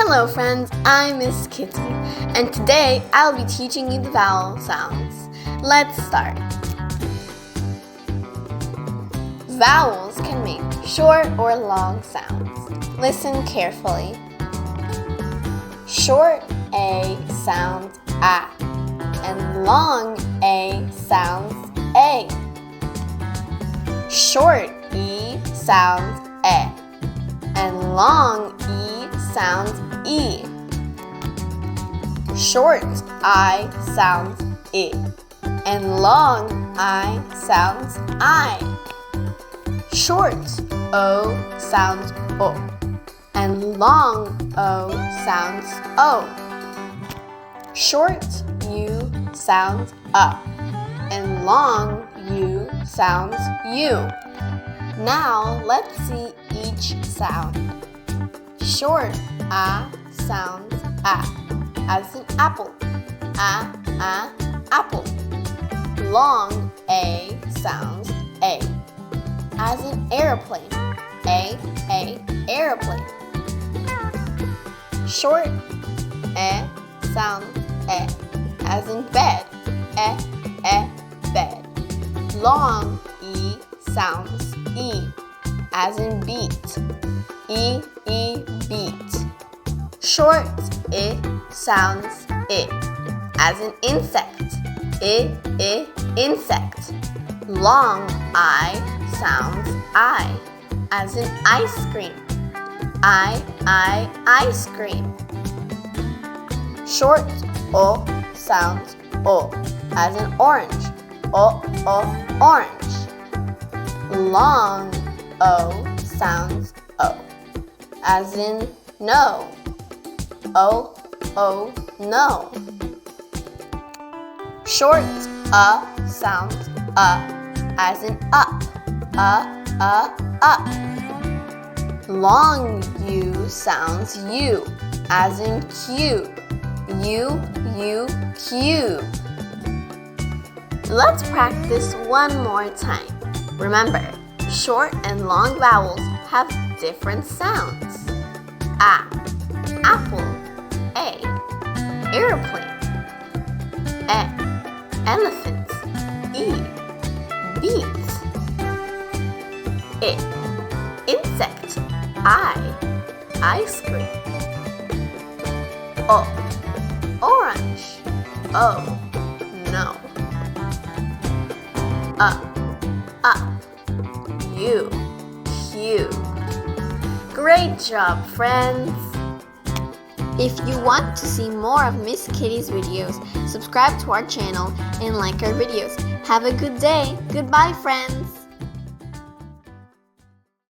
Hello friends, I'm Miss Kitty, and today I'll be teaching you the vowel sounds. Let's start. Vowels can make short or long sounds. Listen carefully. Short A sounds A, and long A sounds A. Short E sounds E, and long E sounds E. Short I sounds I, and long I sounds I. Short O sounds O, and long O sounds O. Short U sounds U, and long U sounds U. Now let's see each sound. Short A sounds A, as in apple. Apple. Long A sounds A, as in airplane. Airplane. Short E sounds E, as in bed. Bed. Long E sounds E, as in beat. Beat. Short I sounds I, as in insect. Insect. Long I sounds I, as in ice cream. Ice cream. Short O sounds O, as in orange. Orange. Long O sounds O, as in no. No. Short sounds as in up. Up. Long U sounds U, as in cube. Cube. Let's practice one more time. Remember, short and long vowels have different sounds. A, apple. A, airplane. E, elephant. E, beet. I, insect. I, ice cream. O, orange. O, no. Up. U, cube. Great job, friends! If you want to see more of Miss Kitty's videos, subscribe to our channel and like our videos. Have a good day. Goodbye, friends!